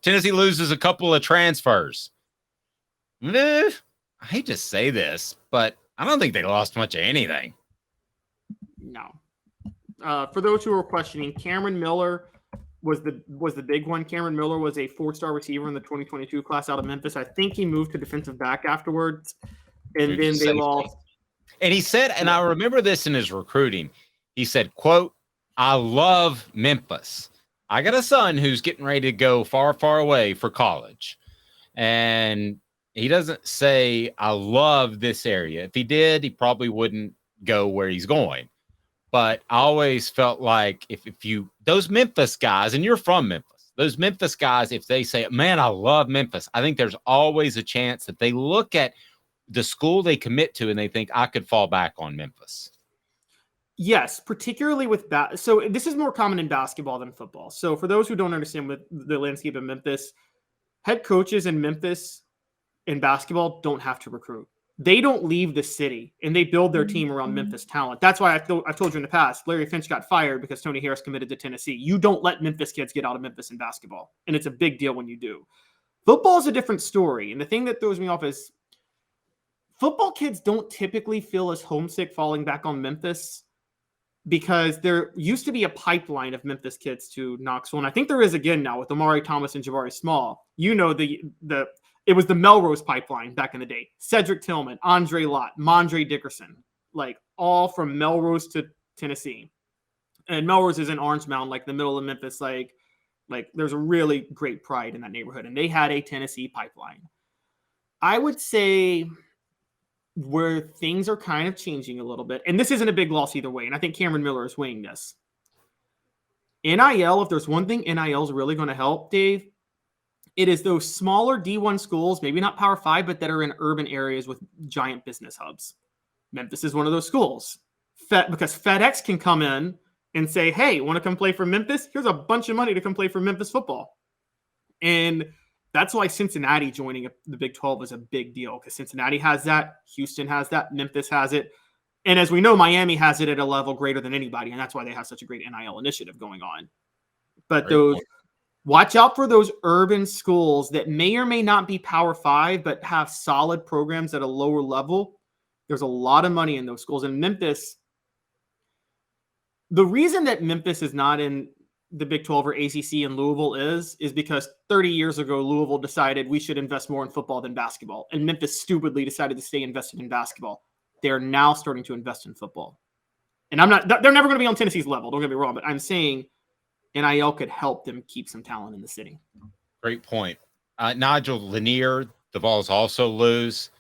Tennessee loses a couple of transfers. I hate to say this, but I don't think they lost much of anything. No. For those who are questioning, Cameron Miller was the big one. Cameron Miller was a 4-star receiver in the 2022 class out of Memphis. I think he moved to defensive back afterwards, and then they lost. And he said, and I remember this in his recruiting, he said, quote, "I love Memphis. I got a son who's getting ready to go far, far away for college." And he doesn't say, "I love this area." If he did, he probably wouldn't go where he's going. But I always felt like if you, those Memphis guys, and you're from Memphis, those Memphis guys, if they say, "Man, I love Memphis," I think there's always a chance that they look at the school they commit to and they think, "I could fall back on Memphis." Yes, particularly with so this is more common in basketball than football. So for those who don't understand with the landscape of Memphis, head coaches in Memphis in basketball don't have to recruit. They don't leave the city, and they build their team around Memphis talent. That's why I've told you in the past, Larry Finch got fired because Tony Harris committed to Tennessee. You don't let Memphis kids get out of Memphis in basketball, and it's a big deal when you do. Football is a different story, and the thing that throws me off is football kids don't typically feel as homesick falling back on Memphis because there used to be a pipeline of Memphis kids to Knoxville, and I think there is again now with Amari Thomas and Jabari Small. You know, it was the Melrose pipeline back in the day. Cedric Tillman, Andre Lott, Mondre Dickerson, like all from Melrose to Tennessee. And Melrose is in Orange Mound, like the middle of Memphis. Like there's a really great pride in that neighborhood, and they had a Tennessee pipeline. I would say where things are kind of changing a little bit, and this isn't a big loss either way, and I think Cameron Miller is weighing this. NIL, if there's one thing NIL is really going to help, Dave, it is those smaller D1 schools, maybe not Power 5, but that are in urban areas with giant business hubs. Memphis is one of those schools. Because FedEx can come in and say, "Hey, want to come play for Memphis? Here's a bunch of money to come play for Memphis football." And that's why Cincinnati joining the Big 12 is a big deal, because Cincinnati has that, Houston has that, Memphis has it. And as we know, Miami has it at a level greater than anybody, and that's why they have such a great NIL initiative going on. But watch out for those urban schools that may or may not be Power 5, but have solid programs at a lower level. There's a lot of money in those schools. And Memphis, the reason that Memphis is not in the Big 12 or ACC in Louisville is because 30 years ago, Louisville decided we should invest more in football than basketball. And Memphis stupidly decided to stay invested in basketball. They're now starting to invest in football. And they're never going to be on Tennessee's level. Don't get me wrong, but I'm saying NIL could help them keep some talent in the city. Great point. Nigel Lanier, the Vols also lose.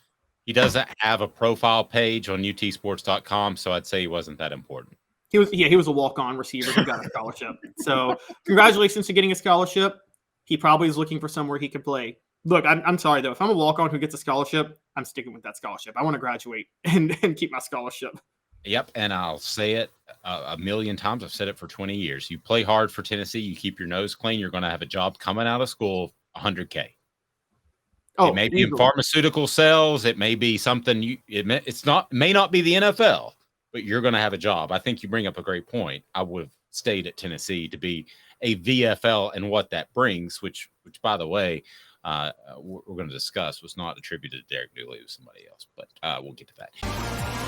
He doesn't have a profile page on utsports.com, so I'd say he wasn't that important. He was a walk-on receiver who got a scholarship. So congratulations to getting a scholarship. He probably is looking for somewhere he could play. Look, I'm sorry, though. If I'm a walk-on who gets a scholarship, I'm sticking with that scholarship. I want to graduate and keep my scholarship. Yep, and I'll say it a million times. I've said it for 20 years. You play hard for Tennessee. You keep your nose clean. You're going to have a job coming out of school, $100K. It may be in pharmaceutical sales. It may be something may not be the NFL, but you're going to have a job. I think you bring up a great point. I would have stayed at Tennessee to be a VFL and what that brings, which by the way, we're going to discuss was not attributed to Derek Dooley, it was somebody else, but we'll get to that.